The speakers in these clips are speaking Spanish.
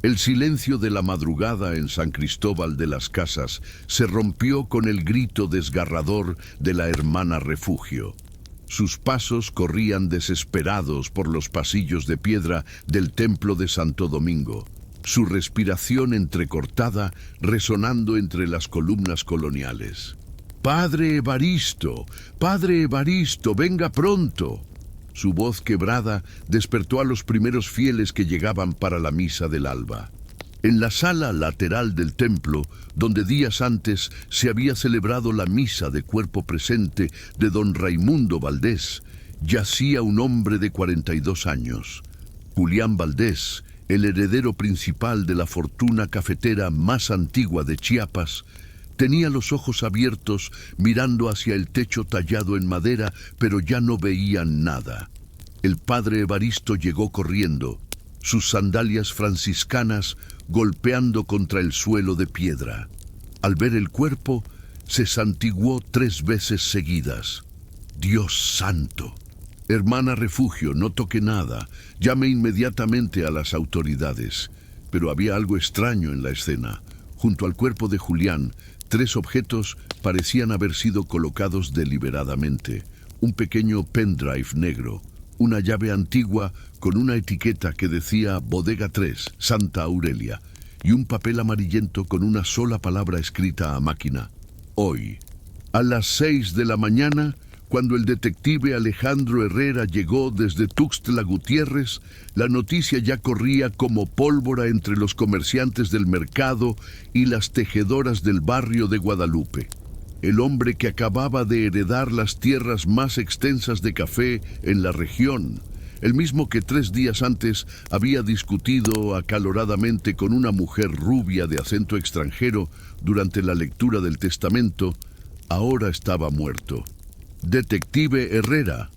El silencio de la madrugada en San Cristóbal de las Casas se rompió con el grito desgarrador de la hermana Refugio. Sus pasos corrían desesperados por los pasillos de piedra del templo de Santo Domingo, su respiración entrecortada resonando entre las columnas coloniales. ¡Padre Evaristo! ¡Padre Evaristo! ¡Venga pronto! Su voz quebrada despertó a los primeros fieles que llegaban para la misa del alba. En la sala lateral del templo, donde días antes se había celebrado la misa de cuerpo presente de don Raimundo Valdés, yacía un hombre de 42 años. Julián Valdés, el heredero principal de la fortuna cafetera más antigua de Chiapas, tenía los ojos abiertos mirando hacia el techo tallado en madera, pero ya no veían nada. El padre Evaristo llegó corriendo, sus sandalias franciscanas golpeando contra el suelo de piedra. Al ver el cuerpo, se santiguó 3 veces seguidas. ¡Dios santo! Hermana Refugio, no toque nada. Llame inmediatamente a las autoridades. Pero había algo extraño en la escena. Junto al cuerpo de Julián, 3 objetos parecían haber sido colocados deliberadamente. Un pequeño pendrive negro, una llave antigua con una etiqueta que decía Bodega 3, Santa Aurelia, y un papel amarillento con una sola palabra escrita a máquina: hoy. A las 6 de la mañana, cuando el detective Alejandro Herrera llegó desde Tuxtla Gutiérrez, la noticia ya corría como pólvora entre los comerciantes del mercado y las tejedoras del barrio de Guadalupe. El hombre que acababa de heredar las tierras más extensas de café en la región, el mismo que 3 días antes había discutido acaloradamente con una mujer rubia de acento extranjero durante la lectura del testamento, ahora estaba muerto. «Detective Herrera»,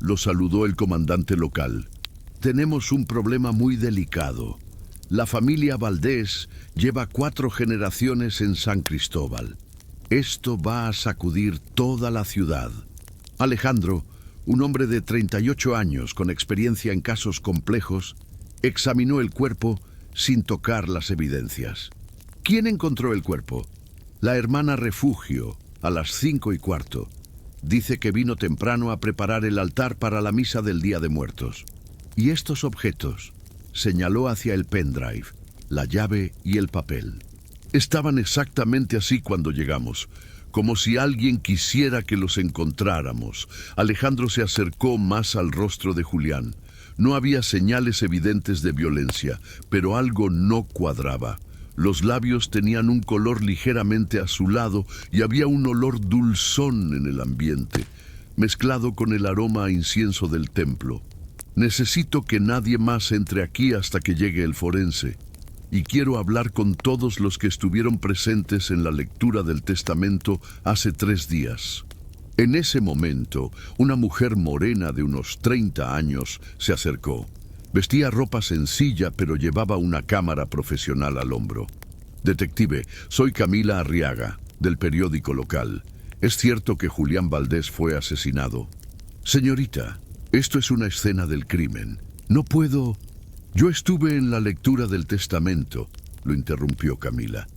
lo saludó el comandante local. «Tenemos un problema muy delicado. La familia Valdés lleva 4 generaciones en San Cristóbal. Esto va a sacudir toda la ciudad». Alejandro, un hombre de 38 años con experiencia en casos complejos, examinó el cuerpo sin tocar las evidencias. ¿Quién encontró el cuerpo? La hermana Refugio, a las 5:15. Dice que vino temprano a preparar el altar para la misa del Día de Muertos. Y estos objetos, señaló hacia el pendrive, la llave y el papel. Estaban exactamente así cuando llegamos, como si alguien quisiera que los encontráramos. Alejandro se acercó más al rostro de Julián. No había señales evidentes de violencia, pero algo no cuadraba. Los labios tenían un color ligeramente azulado y había un olor dulzón en el ambiente, mezclado con el aroma a incienso del templo. «Necesito que nadie más entre aquí hasta que llegue el forense. Y quiero hablar con todos los que estuvieron presentes en la lectura del testamento hace 3 días». En ese momento, una mujer morena de unos 30 años se acercó. Vestía ropa sencilla, pero llevaba una cámara profesional al hombro. «Detective, soy Camila Arriaga, del periódico local. ¿Es cierto que Julián Valdés fue asesinado?» «Señorita, esto es una escena del crimen. No puedo...» «Yo estuve en la lectura del testamento», lo interrumpió Camila.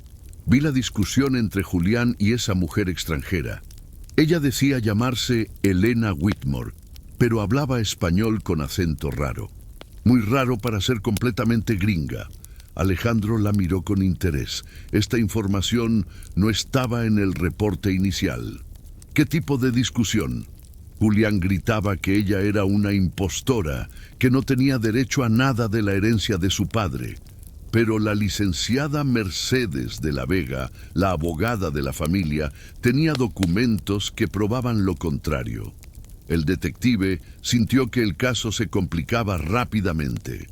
«Vi la discusión entre Julián y esa mujer extranjera. Ella decía llamarse Elena Whitmore, pero hablaba español con acento raro. Muy raro para ser completamente gringa». Alejandro la miró con interés. Esta información no estaba en el reporte inicial. «¿Qué tipo de discusión?» Julián gritaba que ella era una impostora, que no tenía derecho a nada de la herencia de su padre. Pero la licenciada Mercedes de la Vega, la abogada de la familia, tenía documentos que probaban lo contrario. El detective sintió que el caso se complicaba rápidamente.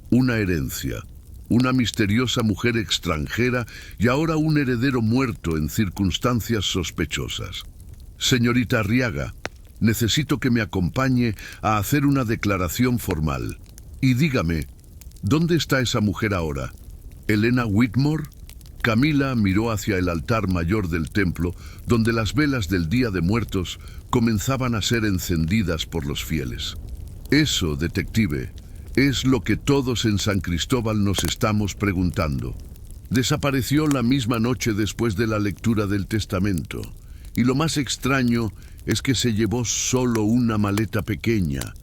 Una herencia, una misteriosa mujer extranjera y ahora un heredero muerto en circunstancias sospechosas. «Señorita Arriaga, necesito que me acompañe a hacer una declaración formal. Y dígame, ¿dónde está esa mujer ahora? ¿Elena Whitmore?» Camila miró hacia el altar mayor del templo, donde las velas del Día de Muertos comenzaban a ser encendidas por los fieles. «Eso, detective, Es lo que todos en San Cristóbal nos estamos preguntando. Desapareció la misma noche después de la lectura del testamento. Y lo más extraño es que se llevó solo una maleta pequeña,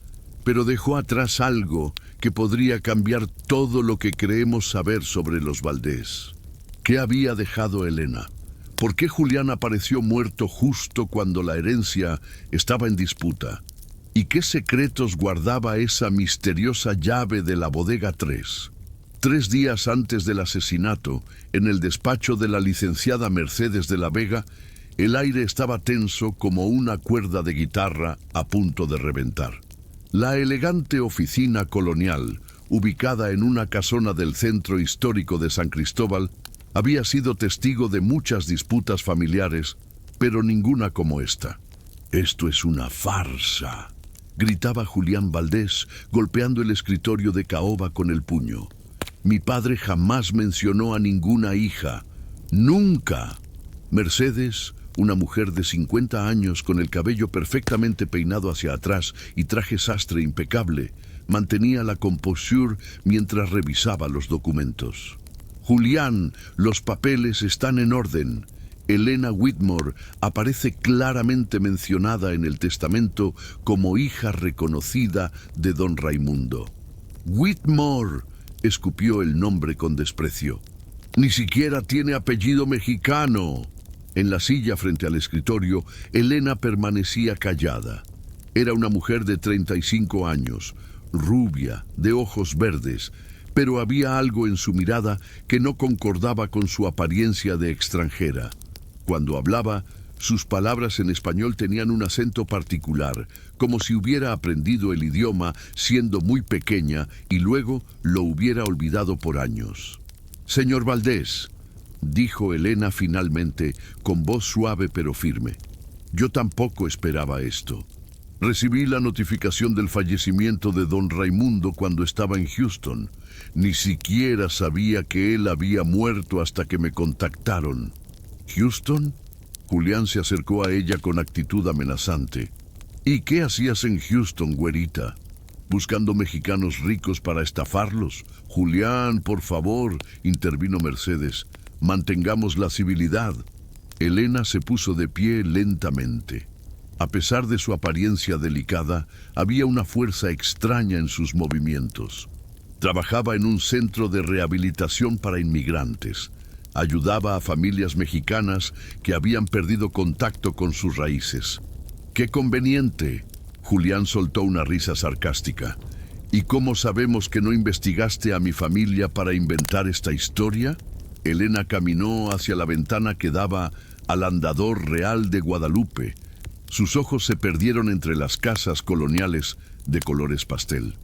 pero dejó atrás algo que podría cambiar todo lo que creemos saber sobre los Valdés. ¿Qué había dejado Elena? ¿Por qué Julián apareció muerto justo cuando la herencia estaba en disputa? ¿Y qué secretos guardaba esa misteriosa llave de la bodega 3? 3 días antes del asesinato, en el despacho de la licenciada Mercedes de la Vega, el aire estaba tenso como una cuerda de guitarra a punto de reventar. La elegante oficina colonial, ubicada en una casona del centro histórico de San Cristóbal, había sido testigo de muchas disputas familiares, pero ninguna como esta. «Esto es una farsa», gritaba Julián Valdés, golpeando el escritorio de caoba con el puño. «Mi padre jamás mencionó a ninguna hija. ¡Nunca!». Mercedes, una mujer de 50 años con el cabello perfectamente peinado hacia atrás y traje sastre impecable, mantenía la compostura mientras revisaba los documentos. «Julián, los papeles están en orden. Elena Whitmore aparece claramente mencionada en el testamento como hija reconocida de don Raimundo». «Whitmore», escupió el nombre con desprecio. «Ni siquiera tiene apellido mexicano». En la silla frente al escritorio, Elena permanecía callada. Era una mujer de 35 años, rubia, de ojos verdes, pero había algo en su mirada que no concordaba con su apariencia de extranjera. Cuando hablaba, sus palabras en español tenían un acento particular, como si hubiera aprendido el idioma siendo muy pequeña y luego lo hubiera olvidado por años. «Señor Valdés», dijo Elena finalmente, con voz suave pero firme. «Yo tampoco esperaba esto. Recibí la notificación del fallecimiento de don Raimundo cuando estaba en Houston. Ni siquiera sabía que él había muerto hasta que me contactaron». «¿Houston?». Julián se acercó a ella con actitud amenazante. «¿Y qué hacías en Houston, güerita? ¿Buscando mexicanos ricos para estafarlos?». «Julián, por favor», intervino Mercedes. «Mantengamos la civilidad». Elena se puso de pie lentamente. A pesar de su apariencia delicada, había una fuerza extraña en sus movimientos. Trabajaba en un centro de rehabilitación para inmigrantes. Ayudaba a familias mexicanas que habían perdido contacto con sus raíces. «¡Qué conveniente!». Julián soltó una risa sarcástica. «¿Y cómo sabemos que no investigaste a mi familia para inventar esta historia?». Elena caminó hacia la ventana que daba al Andador Real de Guadalupe. Sus ojos se perdieron entre las casas coloniales de colores pastel.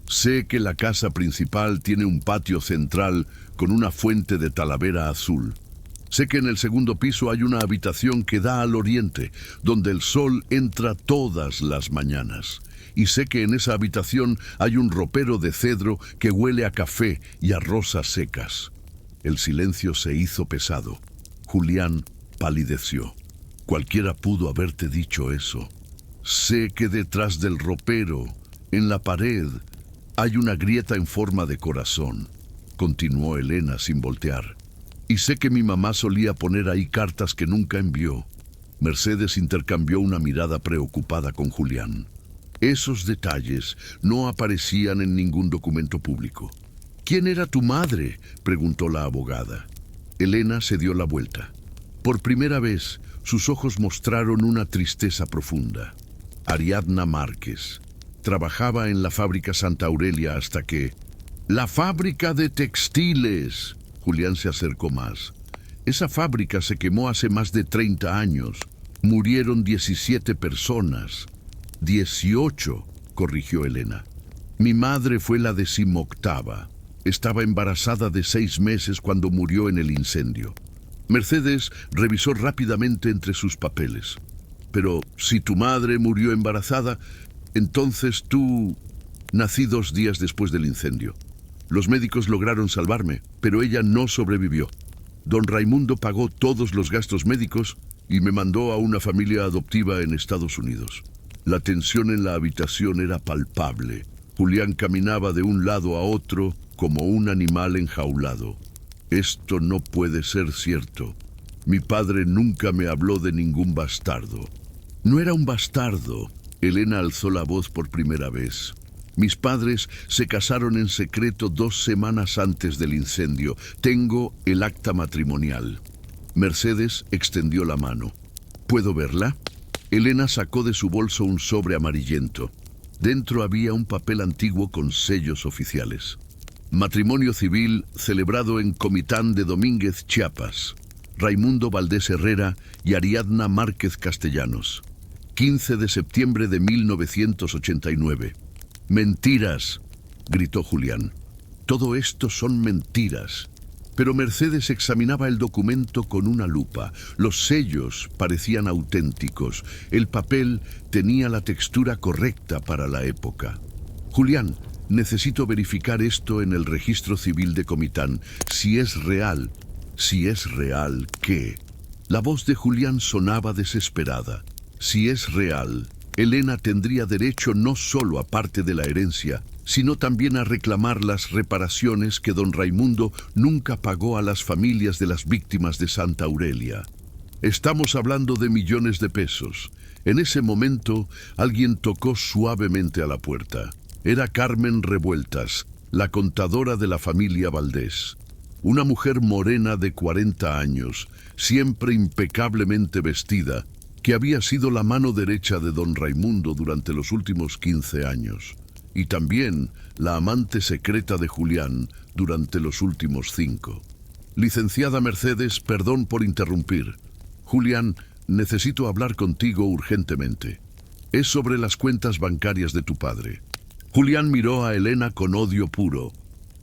«Sé que la casa principal tiene un patio central con una fuente de talavera azul. Sé que en el segundo piso hay una habitación que da al oriente, donde el sol entra todas las mañanas. Y sé que en esa habitación hay un ropero de cedro que huele a café y a rosas secas». El silencio se hizo pesado. Julián palideció. «Cualquiera pudo haberte dicho eso. Sé que detrás del ropero, en la pared, hay una grieta en forma de corazón», continuó Elena sin voltear. «Y sé que mi mamá solía poner ahí cartas que nunca envió». Mercedes intercambió una mirada preocupada con Julián. «Esos detalles no aparecían en ningún documento público». «¿Quién era tu madre?», preguntó la abogada. Elena se dio la vuelta. Por primera vez, sus ojos mostraron una tristeza profunda. «Ariadna Márquez. Trabajaba en la fábrica Santa Aurelia hasta que...». «¡La fábrica de textiles!». Julián se acercó más. «Esa fábrica se quemó hace más de 30 años. Murieron 17 personas». «18», corrigió Elena. «Mi madre fue la 18ª. Estaba embarazada de 6 meses cuando murió en el incendio». Mercedes revisó rápidamente entre sus papeles. «Pero si tu madre murió embarazada, entonces tú...». «Nací 2 días después del incendio. Los médicos lograron salvarme, pero ella no sobrevivió. Don Raimundo pagó todos los gastos médicos y me mandó a una familia adoptiva en Estados Unidos. La tensión en la habitación era palpable». Julián caminaba de un lado a otro como un animal enjaulado. Esto no puede ser cierto. Mi padre nunca me habló de ningún bastardo. No era un bastardo. Elena alzó la voz por primera vez. Mis padres se casaron en secreto 2 semanas antes del incendio. Tengo el acta matrimonial. Mercedes extendió la mano. ¿Puedo verla? Elena sacó de su bolso un sobre amarillento. Dentro había un papel antiguo con sellos oficiales. Matrimonio civil celebrado en Comitán de Domínguez, Chiapas. Raimundo Valdés Herrera y Ariadna Márquez Castellanos. 15 de septiembre de 1989. «Mentiras», gritó Julián. «Todo esto son mentiras». Pero Mercedes examinaba el documento con una lupa. Los sellos parecían auténticos. El papel tenía la textura correcta para la época. «Julián, necesito verificar esto en el registro civil de Comitán. Si es real». «Si es real, ¿qué?». La voz de Julián sonaba desesperada. Si es real, Elena tendría derecho no solo a parte de la herencia, sino también a reclamar las reparaciones que don Raimundo nunca pagó a las familias de las víctimas de Santa Aurelia. Estamos hablando de millones de pesos. En ese momento, alguien tocó suavemente a la puerta. Era Carmen Revueltas, la contadora de la familia Valdés. Una mujer morena de 40 años, siempre impecablemente vestida, que había sido la mano derecha de don Raimundo durante los últimos 15 años, y también la amante secreta de Julián durante los últimos 5. Licenciada Mercedes, perdón por interrumpir. Julián, necesito hablar contigo urgentemente. Es sobre las cuentas bancarias de tu padre. Julián miró a Elena con odio puro.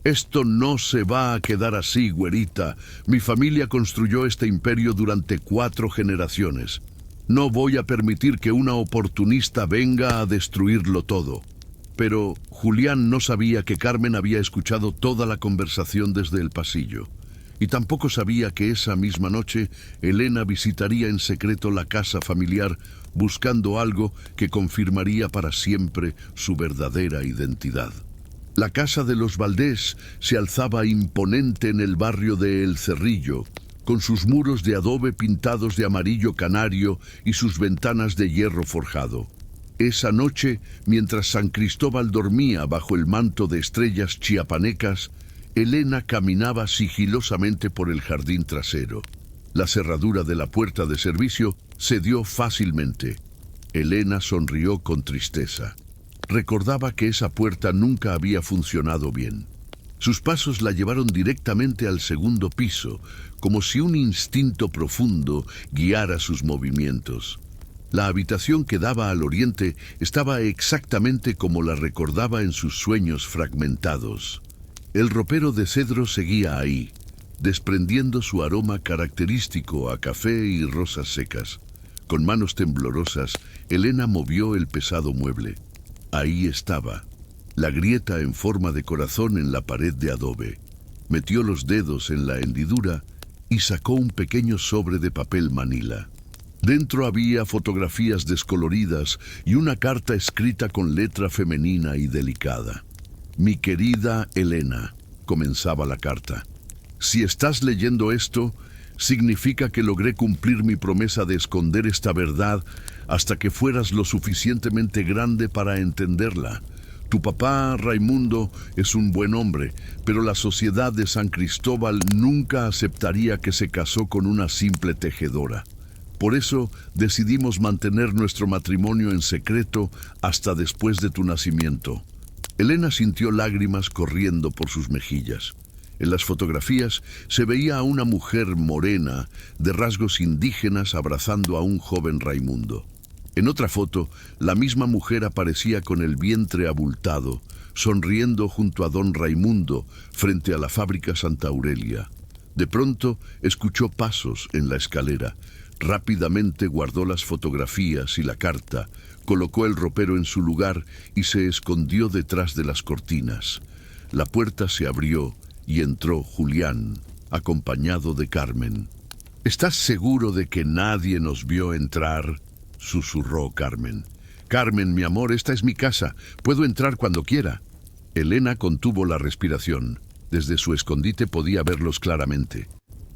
Esto no se va a quedar así, güerita. Mi familia construyó este imperio durante 4 generaciones. No voy a permitir que una oportunista venga a destruirlo todo. Pero Julián no sabía que Carmen había escuchado toda la conversación desde el pasillo. Y tampoco sabía que esa misma noche Elena visitaría en secreto la casa familiar buscando algo que confirmaría para siempre su verdadera identidad. La casa de los Valdés se alzaba imponente en el barrio de El Cerrillo, con sus muros de adobe pintados de amarillo canario y sus ventanas de hierro forjado. Esa noche, mientras San Cristóbal dormía bajo el manto de estrellas chiapanecas, Elena caminaba sigilosamente por el jardín trasero. La cerradura de la puerta de servicio cedió fácilmente. Elena sonrió con tristeza. Recordaba que esa puerta nunca había funcionado bien. Sus pasos la llevaron directamente al segundo piso, como si un instinto profundo guiara sus movimientos. La habitación que daba al oriente estaba exactamente como la recordaba en sus sueños fragmentados. El ropero de cedro seguía ahí, desprendiendo su aroma característico a café y rosas secas. Con manos temblorosas, Elena movió el pesado mueble. Ahí estaba, la grieta en forma de corazón en la pared de adobe. Metió los dedos en la hendidura y sacó un pequeño sobre de papel manila. Dentro había fotografías descoloridas y una carta escrita con letra femenina y delicada. «Mi querida Elena», comenzaba la carta. «Si estás leyendo esto, significa que logré cumplir mi promesa de esconder esta verdad hasta que fueras lo suficientemente grande para entenderla. Tu papá, Raimundo, es un buen hombre, pero la sociedad de San Cristóbal nunca aceptaría que se casó con una simple tejedora. Por eso decidimos mantener nuestro matrimonio en secreto hasta después de tu nacimiento». Elena sintió lágrimas corriendo por sus mejillas. En las fotografías se veía a una mujer morena, de rasgos indígenas, abrazando a un joven Raimundo. En otra foto, la misma mujer aparecía con el vientre abultado, sonriendo junto a don Raimundo, frente a la fábrica Santa Aurelia. De pronto, escuchó pasos en la escalera. Rápidamente guardó las fotografías y la carta, colocó el ropero en su lugar y se escondió detrás de las cortinas. La puerta se abrió y entró Julián, acompañado de Carmen. «¿Estás seguro de que nadie nos vio entrar?», susurró Carmen. «Carmen, mi amor, esta es mi casa. Puedo entrar cuando quiera». Elena contuvo la respiración. Desde su escondite podía verlos claramente.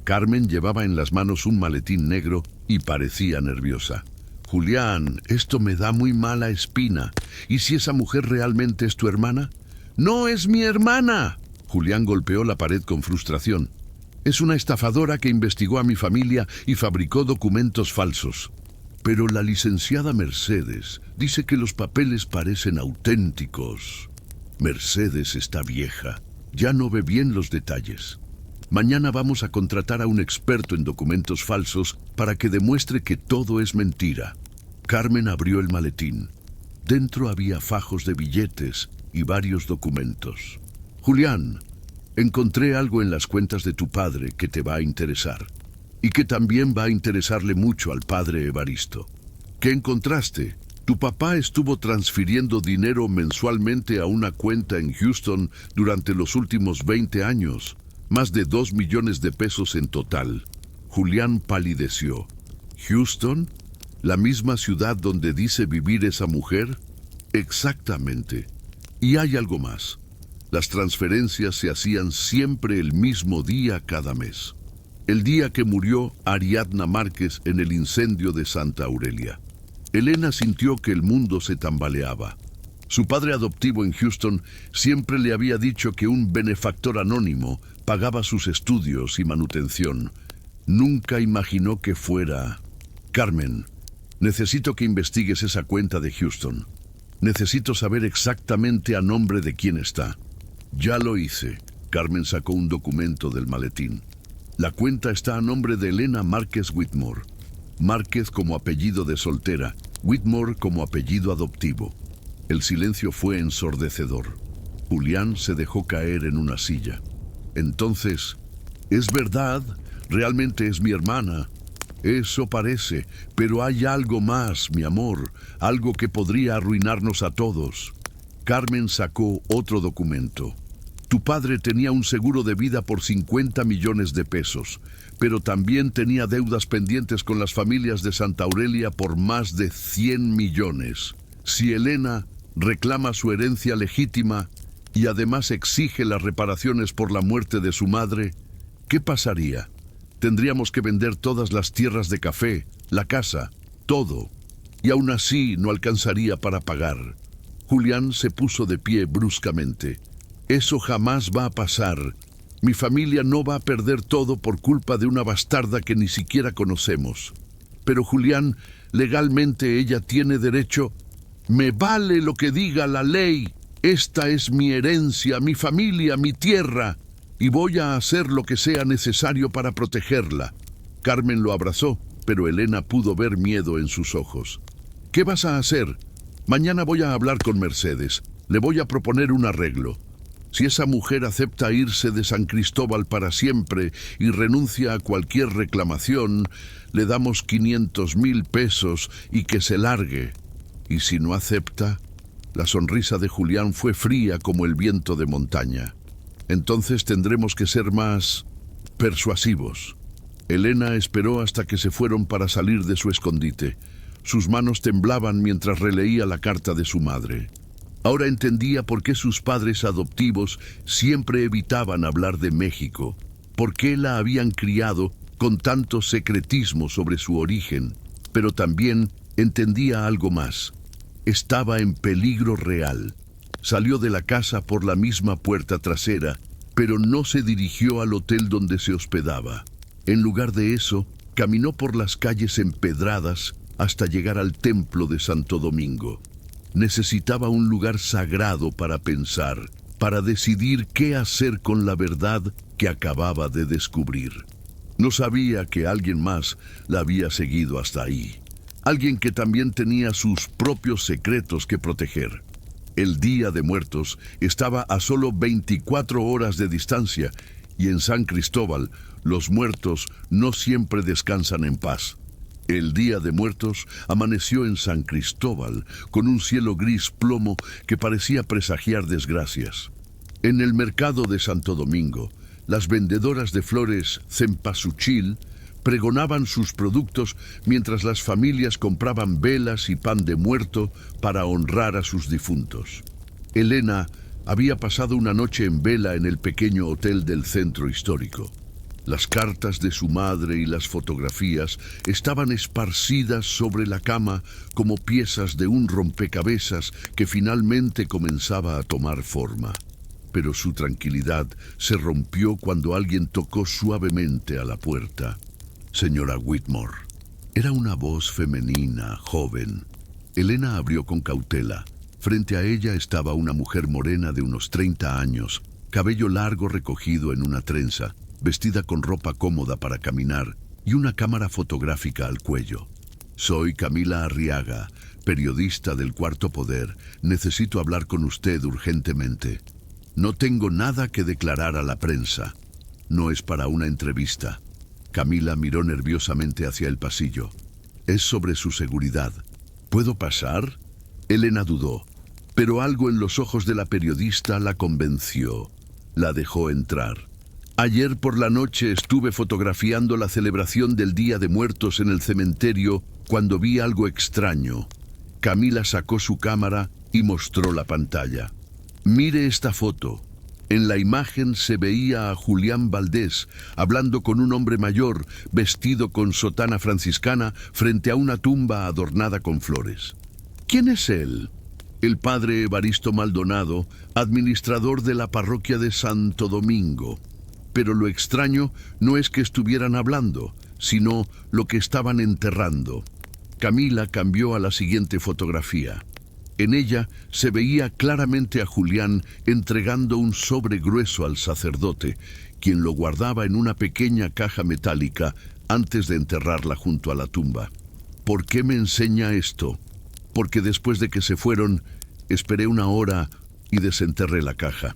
Carmen llevaba en las manos un maletín negro y parecía nerviosa. Julián, esto me da muy mala espina. ¿Y si esa mujer realmente es tu hermana? ¡No es mi hermana! Julián golpeó la pared con frustración. Es una estafadora que investigó a mi familia y fabricó documentos falsos. Pero la licenciada Mercedes dice que los papeles parecen auténticos. Mercedes está vieja. Ya no ve bien los detalles. Mañana vamos a contratar a un experto en documentos falsos para que demuestre que todo es mentira. Carmen abrió el maletín. Dentro había fajos de billetes y varios documentos. Julián, encontré algo en las cuentas de tu padre que te va a interesar. Y que también va a interesarle mucho al padre Evaristo. ¿Qué encontraste? Tu papá estuvo transfiriendo dinero mensualmente a una cuenta en Houston durante los últimos 20 años. Más de 2 millones de pesos en total. Julián palideció. ¿Houston? ¿La misma ciudad donde dice vivir esa mujer? Exactamente. Y hay algo más. Las transferencias se hacían siempre el mismo día cada mes. El día que murió Ariadna Márquez en el incendio de Santa Aurelia. Elena sintió que el mundo se tambaleaba. Su padre adoptivo en Houston siempre le había dicho que un benefactor anónimo pagaba sus estudios y manutención. Nunca imaginó que fuera... Carmen, necesito que investigues esa cuenta de Houston. Necesito saber exactamente a nombre de quién está. Ya lo hice. Carmen sacó un documento del maletín. La cuenta está a nombre de Elena Márquez Whitmore. Márquez como apellido de soltera, Whitmore como apellido adoptivo. El silencio fue ensordecedor. Julián se dejó caer en una silla. Entonces, ¿es verdad? ¿Realmente es mi hermana? Eso parece, pero hay algo más, mi amor, algo que podría arruinarnos a todos. Carmen sacó otro documento. Tu padre tenía un seguro de vida por 50 millones de pesos, pero también tenía deudas pendientes con las familias de Santa Aurelia por más de 100 millones. Si Elena reclama su herencia legítima y además exige las reparaciones por la muerte de su madre, ¿qué pasaría? Tendríamos que vender todas las tierras de café, la casa, todo, y aún así no alcanzaría para pagar. Julián se puso de pie bruscamente. Eso jamás va a pasar. Mi familia no va a perder todo por culpa de una bastarda que ni siquiera conocemos. Pero Julián, legalmente ella tiene derecho. Me vale lo que diga la ley. Esta es mi herencia, mi familia, mi tierra. Y voy a hacer lo que sea necesario para protegerla. Carmen lo abrazó, pero Elena pudo ver miedo en sus ojos. ¿Qué vas a hacer? Mañana voy a hablar con Mercedes. Le voy a proponer un arreglo. Si esa mujer acepta irse de San Cristóbal para siempre y renuncia a cualquier reclamación, le damos 500,000 pesos y que se largue. Y si no acepta, la sonrisa de Julián fue fría como el viento de montaña. Entonces tendremos que ser más persuasivos. Elena esperó hasta que se fueron para salir de su escondite. Sus manos temblaban mientras releía la carta de su madre. Ahora entendía por qué sus padres adoptivos siempre evitaban hablar de México, por qué la habían criado con tanto secretismo sobre su origen, pero también entendía algo más. Estaba en peligro real. Salió de la casa por la misma puerta trasera, pero no se dirigió al hotel donde se hospedaba. En lugar de eso, caminó por las calles empedradas hasta llegar al templo de Santo Domingo. Necesitaba un lugar sagrado para pensar, para decidir qué hacer con la verdad que acababa de descubrir. No sabía que alguien más la había seguido hasta ahí. Alguien que también tenía sus propios secretos que proteger. El Día de Muertos estaba a solo 24 horas de distancia y en San Cristóbal los muertos no siempre descansan en paz. El Día de Muertos amaneció en San Cristóbal con un cielo gris plomo que parecía presagiar desgracias. En el mercado de Santo Domingo, las vendedoras de flores cempasúchil pregonaban sus productos mientras las familias compraban velas y pan de muerto para honrar a sus difuntos. Elena Había pasado una noche en vela en el pequeño hotel del centro histórico. Las cartas de su madre y las fotografías estaban esparcidas sobre la cama como piezas de un rompecabezas que finalmente comenzaba a tomar forma. Pero su tranquilidad se rompió cuando alguien tocó suavemente a la puerta. Señora Whitmore. Era una voz femenina, joven. Elena abrió con cautela. Frente a ella estaba una mujer morena de unos 30 años, cabello largo recogido en una trenza, vestida con ropa cómoda para caminar y una cámara fotográfica al cuello. Soy Camila Arriaga, periodista del Cuarto Poder. Necesito hablar con usted urgentemente. No tengo nada que declarar a la prensa. No es para una entrevista. Camila miró nerviosamente hacia el pasillo. Es sobre su seguridad. ¿Puedo pasar? Elena dudó, pero algo en los ojos de la periodista la convenció. La dejó entrar. Ayer por la noche estuve fotografiando la celebración del Día de Muertos en el cementerio cuando vi algo extraño. Camila sacó su cámara y mostró la pantalla. Mire esta foto. En la imagen se veía a Julián Valdés hablando con un hombre mayor vestido con sotana franciscana frente a una tumba adornada con flores. ¿Quién es él? El padre Evaristo Maldonado, administrador de la parroquia de Santo Domingo. Pero lo extraño no es que estuvieran hablando, sino lo que estaban enterrando. Camila cambió a la siguiente fotografía. En ella se veía claramente a Julián entregando un sobre grueso al sacerdote, quien lo guardaba en una pequeña caja metálica antes de enterrarla junto a la tumba. ¿Por qué me enseña esto? Porque después de que se fueron, esperé una hora y desenterré la caja.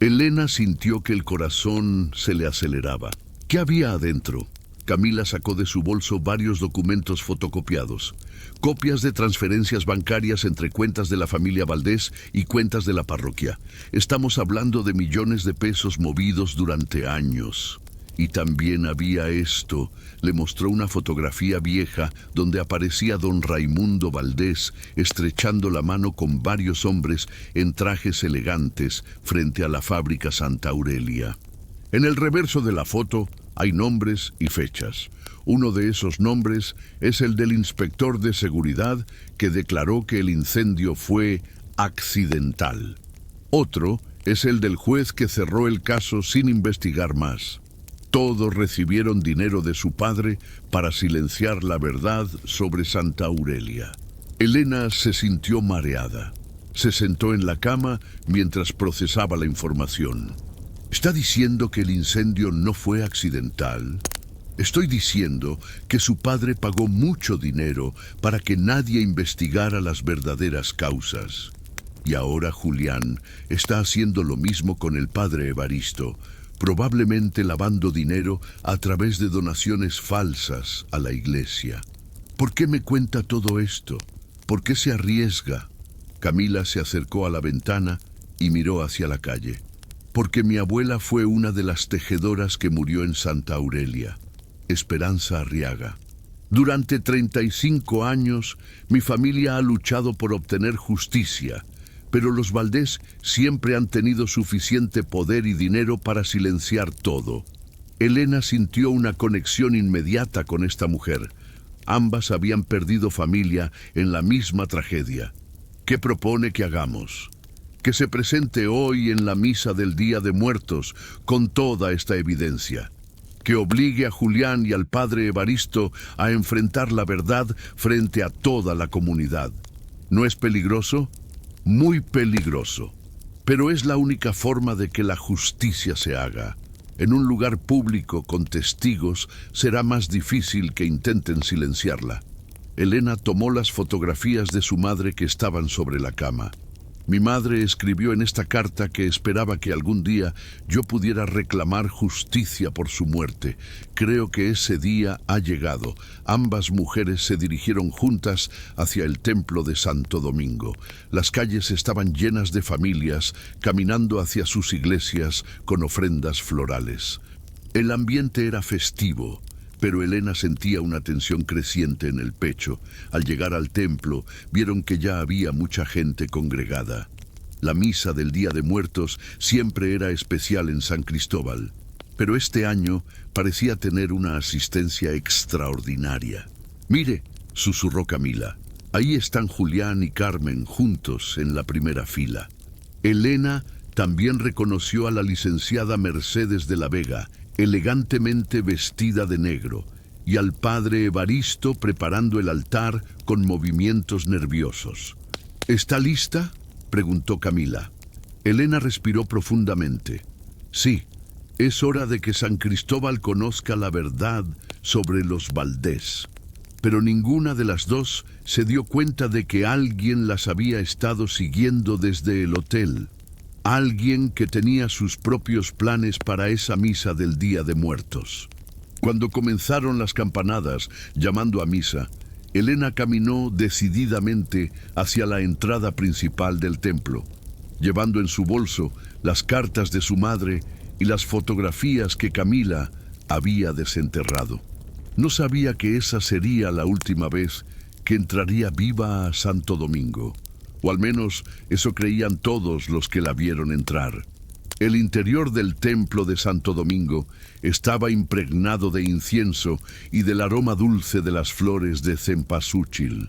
Elena sintió que el corazón se le aceleraba. ¿Qué había adentro? Camila sacó de su bolso varios documentos fotocopiados, copias de transferencias bancarias entre cuentas de la familia Valdés y cuentas de la parroquia. Estamos hablando de millones de pesos movidos durante años. Y también había esto. Le mostró una fotografía vieja donde aparecía don Raimundo Valdés estrechando la mano con varios hombres en trajes elegantes frente a la fábrica Santa Aurelia. En el reverso de la foto hay nombres y fechas. Uno de esos nombres es el del inspector de seguridad que declaró que el incendio fue accidental. Otro es el del juez que cerró el caso sin investigar más. Todos recibieron dinero de su padre para silenciar la verdad sobre Santa Aurelia. Elena se sintió mareada. Se sentó en la cama mientras procesaba la información. ¿Está diciendo que el incendio no fue accidental? Estoy diciendo que su padre pagó mucho dinero para que nadie investigara las verdaderas causas. Y ahora Julián está haciendo lo mismo con el padre Evaristo, probablemente lavando dinero a través de donaciones falsas a la iglesia. ¿Por qué me cuenta todo esto? ¿Por qué se arriesga? Camila se acercó a la ventana y miró hacia la calle. Porque mi abuela fue una de las tejedoras que murió en Santa Aurelia, Esperanza Arriaga. Durante 35 años, mi familia ha luchado por obtener justicia, pero los Valdés siempre han tenido suficiente poder y dinero para silenciar todo. Elena sintió una conexión inmediata con esta mujer. Ambas habían perdido familia en la misma tragedia. ¿Qué propone que hagamos? Que se presente hoy en la misa del Día de Muertos con toda esta evidencia. Que obligue a Julián y al padre Evaristo a enfrentar la verdad frente a toda la comunidad. ¿No es peligroso? Muy peligroso. Pero es la única forma de que la justicia se haga. En un lugar público con testigos será más difícil que intenten silenciarla. Elena tomó las fotografías de su madre que estaban sobre la cama. Mi madre escribió en esta carta que esperaba que algún día yo pudiera reclamar justicia por su muerte. Creo que ese día ha llegado. Ambas mujeres se dirigieron juntas hacia el templo de Santo Domingo. Las calles estaban llenas de familias caminando hacia sus iglesias con ofrendas florales. El ambiente era festivo, pero Elena sentía una tensión creciente en el pecho. Al llegar al templo, vieron que ya había mucha gente congregada. La misa del Día de Muertos siempre era especial en San Cristóbal, pero este año parecía tener una asistencia extraordinaria. «Mire», susurró Camila, «ahí están Julián y Carmen juntos en la primera fila». Elena también reconoció a la licenciada Mercedes de la Vega, elegantemente vestida de negro, y al padre Evaristo preparando el altar con movimientos nerviosos. «¿Está lista?», preguntó Camila. Elena respiró profundamente. «Sí, es hora de que San Cristóbal conozca la verdad sobre los Valdés». Pero ninguna de las dos se dio cuenta de que alguien las había estado siguiendo desde el hotel. Alguien que tenía sus propios planes para esa misa del Día de Muertos. Cuando comenzaron las campanadas llamando a misa, Elena caminó decididamente hacia la entrada principal del templo, llevando en su bolso las cartas de su madre y las fotografías que Camila había desenterrado. No sabía que esa sería la última vez que entraría viva a Santo Domingo, o al menos eso creían todos los que la vieron entrar. El interior del templo de Santo Domingo estaba impregnado de incienso y del aroma dulce de las flores de cempasúchil.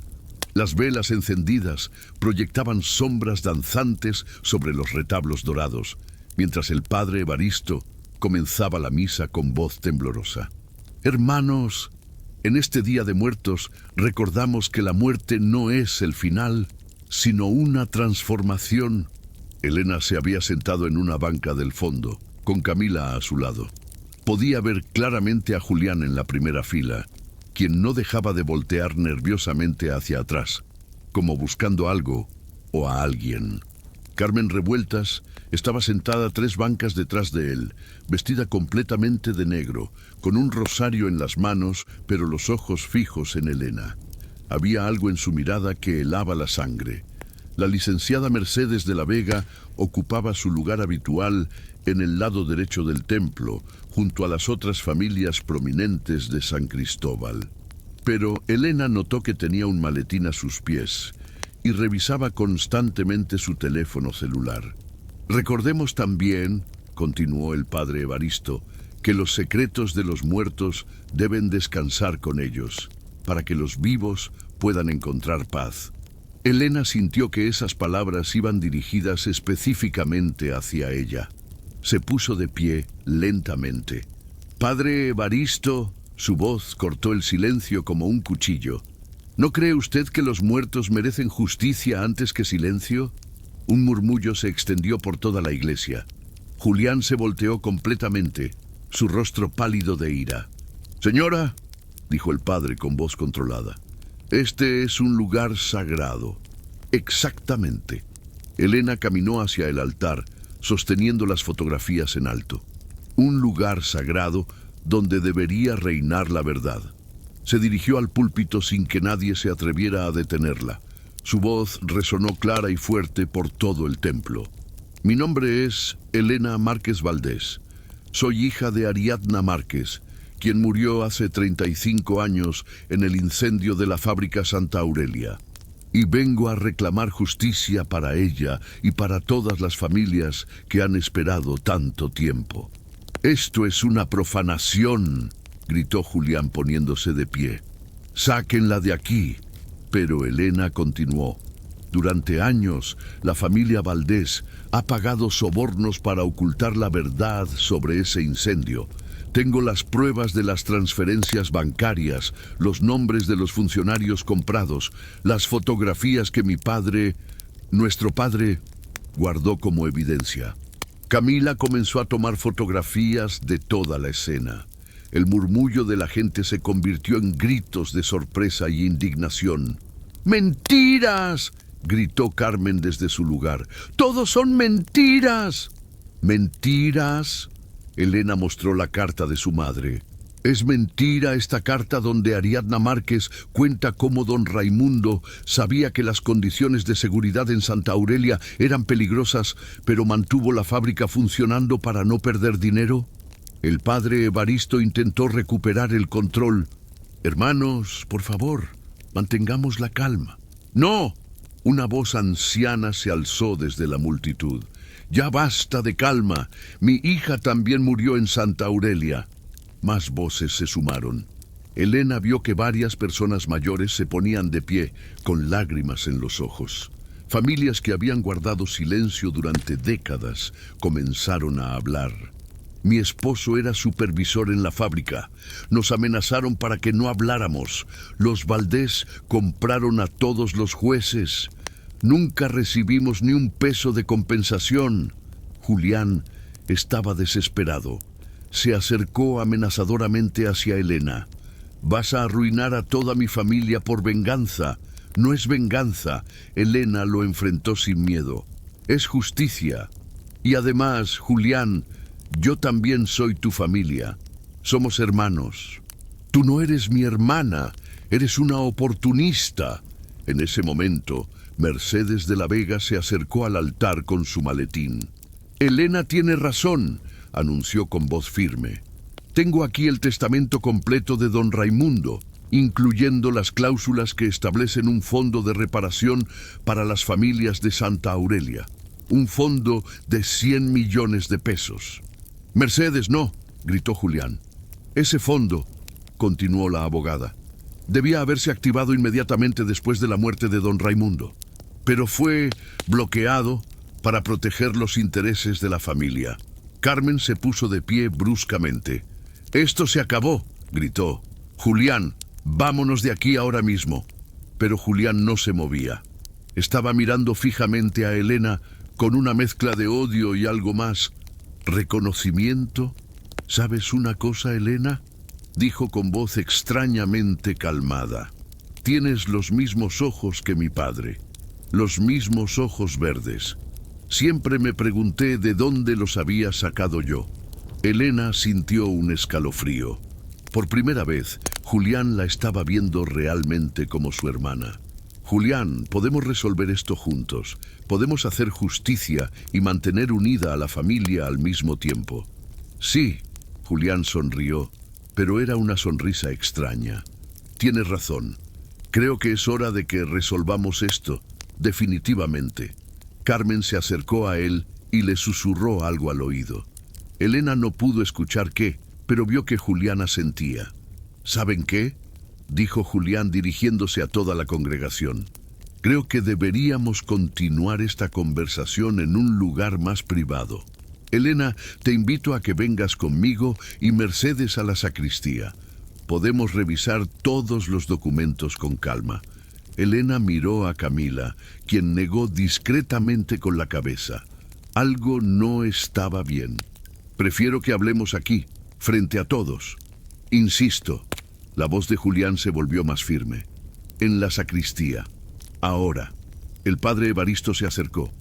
Las velas encendidas proyectaban sombras danzantes sobre los retablos dorados, mientras el padre Evaristo comenzaba la misa con voz temblorosa. «Hermanos, en este Día de Muertos recordamos que la muerte no es el final, sino una transformación». Elena se había sentado en una banca del fondo, con Camila a su lado. Podía ver claramente a Julián en la primera fila, quien no dejaba de voltear nerviosamente hacia atrás, como buscando algo o a alguien. Carmen Revueltas estaba sentada 3 bancas detrás de él, vestida completamente de negro, con un rosario en las manos, pero los ojos fijos en Elena. Había algo en su mirada que helaba la sangre. La licenciada Mercedes de la Vega ocupaba su lugar habitual en el lado derecho del templo, junto a las otras familias prominentes de San Cristóbal. Pero Elena notó que tenía un maletín a sus pies y revisaba constantemente su teléfono celular. «Recordemos también», continuó el padre Evaristo, «que los secretos de los muertos deben descansar con ellos, para que los vivos puedan encontrar paz». Elena sintió que esas palabras iban dirigidas específicamente hacia ella. Se puso de pie lentamente. «Padre Evaristo», su voz cortó el silencio como un cuchillo. «¿No cree usted que los muertos merecen justicia antes que silencio?». Un murmullo se extendió por toda la iglesia. Julián se volteó completamente, su rostro pálido de ira. «Señora», dijo el padre con voz controlada, «este es un lugar sagrado». «Exactamente». Elena caminó hacia el altar, sosteniendo las fotografías en alto. Un lugar sagrado donde debería reinar la verdad. Se dirigió al púlpito sin que nadie se atreviera a detenerla. Su voz resonó clara y fuerte por todo el templo. «Mi nombre es Elena Márquez Valdés. Soy hija de Ariadna Márquez, quien murió hace 35 años en el incendio de la fábrica Santa Aurelia. Y vengo a reclamar justicia para ella y para todas las familias que han esperado tanto tiempo». «Esto es una profanación», gritó Julián poniéndose de pie. «Sáquenla de aquí». Pero Elena continuó. «Durante años, la familia Valdés ha pagado sobornos para ocultar la verdad sobre ese incendio. Tengo las pruebas de las transferencias bancarias, los nombres de los funcionarios comprados, las fotografías que nuestro padre, guardó como evidencia». Camila comenzó a tomar fotografías de toda la escena. El murmullo de la gente se convirtió en gritos de sorpresa y indignación. «¡Mentiras!», gritó Carmen desde su lugar. «¡Todos son mentiras!». «¿Mentiras?». Elena mostró la carta de su madre. «Es mentira esta carta donde Ariadna Márquez cuenta cómo don Raimundo sabía que las condiciones de seguridad en Santa Aurelia eran peligrosas, pero mantuvo la fábrica funcionando para no perder dinero». El padre Evaristo intentó recuperar el control. «Hermanos, por favor, mantengamos la calma». «No», Una voz anciana se alzó desde la multitud. «Ya basta de calma. Mi hija también murió en Santa Aurelia». Más voces se sumaron. Elena vio que varias personas mayores se ponían de pie, con lágrimas en los ojos. Familias que habían guardado silencio durante décadas comenzaron a hablar. Mi esposo era supervisor en la fábrica. Nos amenazaron para que no habláramos. Los Valdés compraron a todos los jueces. Nunca recibimos ni un peso de compensación. Julián estaba desesperado. Se acercó amenazadoramente hacia Elena. «Vas a arruinar a toda mi familia por venganza». «No es venganza», Elena lo enfrentó sin miedo. «Es justicia. Y además, Julián, yo también soy tu familia. Somos hermanos. Tú no eres mi hermana, eres una oportunista». En ese momento, Mercedes de la Vega se acercó al altar con su maletín. «Elena tiene razón», anunció con voz firme. «Tengo aquí el testamento completo de don Raimundo, incluyendo las cláusulas que establecen un fondo de reparación para las familias de Santa Aurelia. Un fondo de 100 millones de pesos». «Mercedes, no», gritó Julián. «Ese fondo», continuó la abogada, «debía haberse activado inmediatamente después de la muerte de don Raimundo, pero fue bloqueado para proteger los intereses de la familia». Carmen se puso de pie bruscamente. «Esto se acabó», gritó. «Julián, vámonos de aquí ahora mismo». Pero Julián no se movía. Estaba mirando fijamente a Elena con una mezcla de odio y algo más. «¿Reconocimiento? ¿Sabes una cosa, Elena?», dijo con voz extrañamente calmada. «Tienes los mismos ojos que mi padre, los mismos ojos verdes. Siempre me pregunté de dónde los había sacado yo». Elena sintió un escalofrío. Por primera vez, Julián la estaba viendo realmente como su hermana. «Julián, podemos resolver esto juntos. Podemos hacer justicia y mantener unida a la familia al mismo tiempo». «Sí», Julián sonrió, pero era una sonrisa extraña. «Tienes razón. Creo que es hora de que resolvamos esto, definitivamente». Carmen se acercó a él y le susurró algo al oído. Elena no pudo escuchar qué, pero vio que Julián asentía. «¿Saben qué?», dijo Julián dirigiéndose a toda la congregación. «Creo que deberíamos continuar esta conversación en un lugar más privado. Elena, te invito a que vengas conmigo y Mercedes a la sacristía. Podemos revisar todos los documentos con calma». Elena miró a Camila, quien negó discretamente con la cabeza. Algo no estaba bien. «Prefiero que hablemos aquí, frente a todos». «Insisto». La voz de Julián se volvió más firme. «En la sacristía. Ahora». El padre Evaristo se acercó.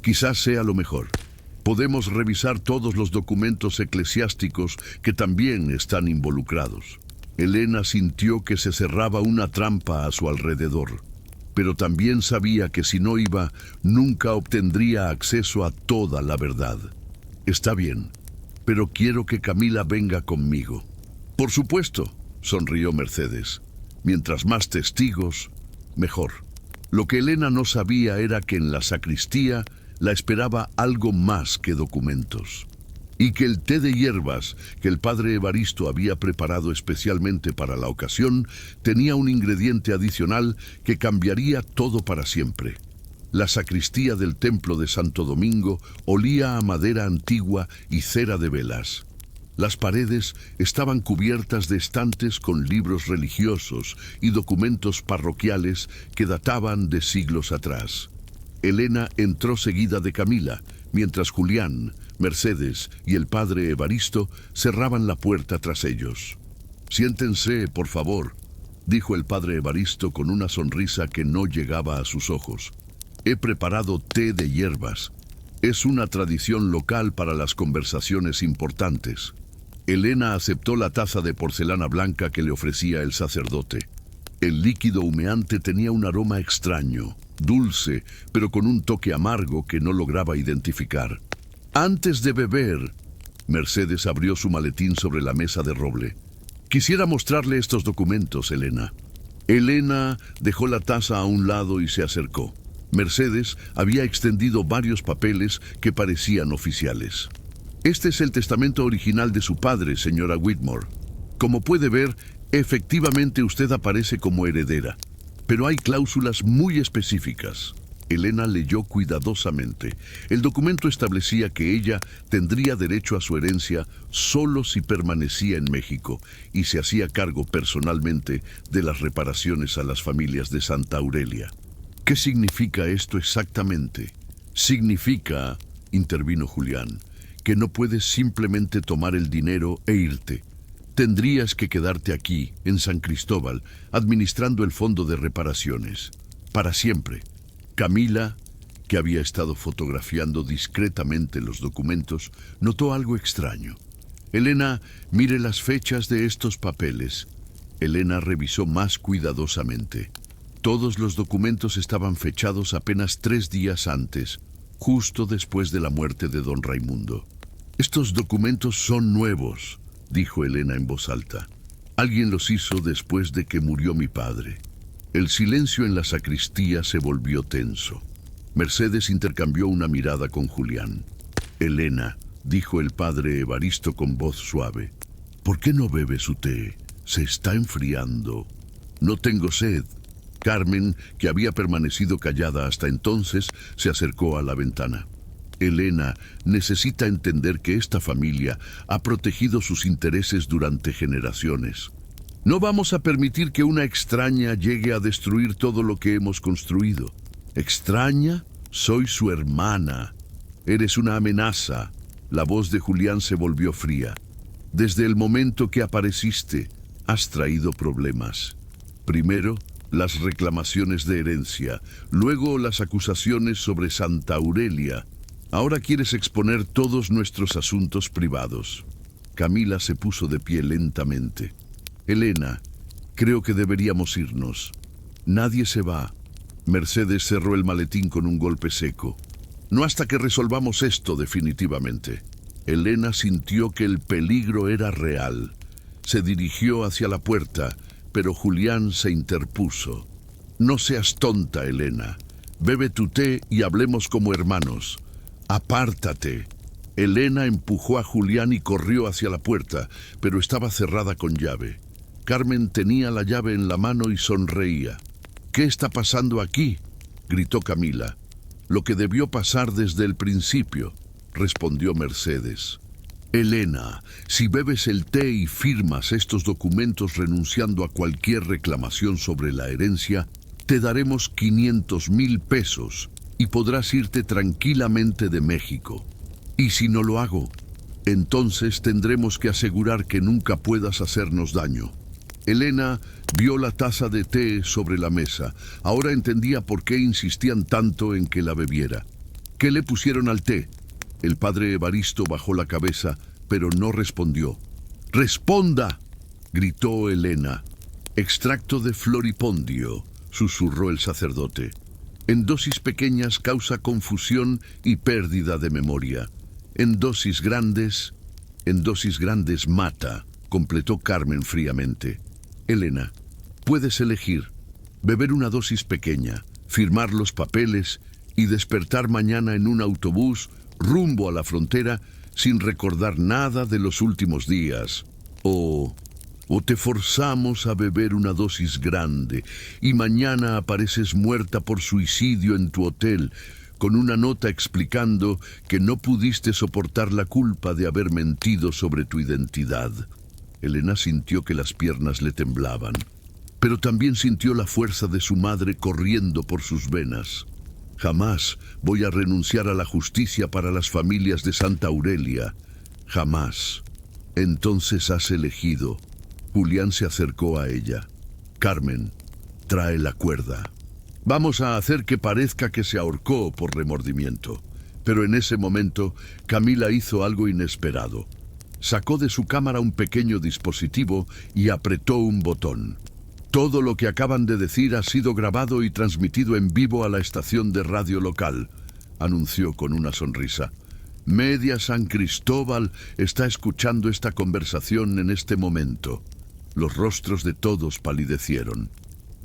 «Quizás sea lo mejor. Podemos revisar todos los documentos eclesiásticos que también están involucrados». Elena sintió que se cerraba una trampa a su alrededor, pero también sabía que si no iba, nunca obtendría acceso a toda la verdad. «Está bien, pero quiero que Camila venga conmigo». «Por supuesto», sonrió Mercedes. «Mientras más testigos, mejor». Lo que Elena no sabía era que en la sacristía la esperaba algo más que documentos. Y que el té de hierbas que el padre Evaristo había preparado especialmente para la ocasión tenía un ingrediente adicional que cambiaría todo para siempre. La sacristía del templo de Santo Domingo olía a madera antigua y cera de velas. Las paredes estaban cubiertas de estantes con libros religiosos y documentos parroquiales que databan de siglos atrás. Elena entró seguida de Camila, mientras Julián, Mercedes y el padre Evaristo cerraban la puerta tras ellos. «Siéntense, por favor», dijo el padre Evaristo con una sonrisa que no llegaba a sus ojos. «He preparado té de hierbas. Es una tradición local para las conversaciones importantes». Elena aceptó la taza de porcelana blanca que le ofrecía el sacerdote. El líquido humeante tenía un aroma extraño, dulce, pero con un toque amargo que no lograba identificar. «Antes de beber», Mercedes abrió su maletín sobre la mesa de roble. «Quisiera mostrarle estos documentos, Elena». Elena dejó la taza a un lado y se acercó. Mercedes había extendido varios papeles que parecían oficiales. Este es el testamento original de su padre, señora Whitmore. Como puede ver, efectivamente usted aparece como heredera, pero hay cláusulas muy específicas. Elena leyó cuidadosamente. El documento establecía que ella tendría derecho a su herencia solo si permanecía en México y se hacía cargo personalmente de las reparaciones a las familias de Santa Aurelia. ¿Qué significa esto exactamente? Significa, intervino Julián, que no puedes simplemente tomar el dinero e irte. Tendrías que quedarte aquí, en San Cristóbal, administrando el fondo de reparaciones. Para siempre. Camila, que había estado fotografiando discretamente los documentos, notó algo extraño. Elena, mire las fechas de estos papeles. Elena revisó más cuidadosamente. Todos los documentos estaban fechados apenas 3 días antes, justo después de la muerte de don Raimundo. Estos documentos son nuevos, dijo Elena en voz alta. Alguien los hizo después de que murió mi padre. El silencio en la sacristía se volvió tenso. Mercedes intercambió una mirada con Julián. Elena, dijo el padre Evaristo con voz suave, ¿por qué no bebe su té? Se está enfriando. No tengo sed. Carmen, que había permanecido callada hasta entonces, se acercó a la ventana. Elena necesita entender que esta familia ha protegido sus intereses durante generaciones. No vamos a permitir que una extraña llegue a destruir todo lo que hemos construido. ¿Extraña? Soy su hermana. Eres una amenaza. La voz de Julián se volvió fría. Desde el momento que apareciste, has traído problemas. Primero, las reclamaciones de herencia. Luego, las acusaciones sobre Santa Aurelia. Ahora quieres exponer todos nuestros asuntos privados. Camila se puso de pie lentamente. Elena, creo que deberíamos irnos. Nadie se va. Mercedes cerró el maletín con un golpe seco. No hasta que resolvamos esto definitivamente. Elena sintió que el peligro era real. Se dirigió hacia la puerta, pero Julián se interpuso. No seas tonta, Elena. Bebe tu té y hablemos como hermanos. Apártate. Elena empujó a Julián y corrió hacia la puerta, pero estaba cerrada con llave. Carmen tenía la llave en la mano y sonreía. ¿Qué está pasando aquí?, gritó Camila. Lo que debió pasar desde el principio, respondió Mercedes. Elena, si bebes el té y firmas estos documentos renunciando a cualquier reclamación sobre la herencia, te daremos 500,000 pesos y podrás irte tranquilamente de México. Y si no lo hago, entonces tendremos que asegurar que nunca puedas hacernos daño. Elena vio la taza de té sobre la mesa. Ahora entendía por qué insistían tanto en que la bebiera. ¿Qué le pusieron al té? El padre Evaristo bajó la cabeza, pero no respondió. ¡Responda!, gritó Elena. Extracto de floripondio, susurró el sacerdote. En dosis pequeñas causa confusión y pérdida de memoria. En dosis grandes mata, completó Carmen fríamente. Elena, puedes elegir beber una dosis pequeña, firmar los papeles y despertar mañana en un autobús rumbo a la frontera sin recordar nada de los últimos días. O te forzamos a beber una dosis grande y mañana apareces muerta por suicidio en tu hotel con una nota explicando que no pudiste soportar la culpa de haber mentido sobre tu identidad. Elena sintió que las piernas le temblaban, pero también sintió la fuerza de su madre corriendo por sus venas. Jamás voy a renunciar a la justicia para las familias de Santa Aurelia. Jamás. Entonces has elegido. Julián se acercó a ella. Carmen, trae la cuerda. Vamos a hacer que parezca que se ahorcó por remordimiento. Pero en ese momento, Camila hizo algo inesperado. Sacó de su cámara un pequeño dispositivo y apretó un botón. Todo lo que acaban de decir ha sido grabado y transmitido en vivo a la estación de radio local, anunció con una sonrisa. Media San Cristóbal está escuchando esta conversación en este momento. Los rostros de todos palidecieron.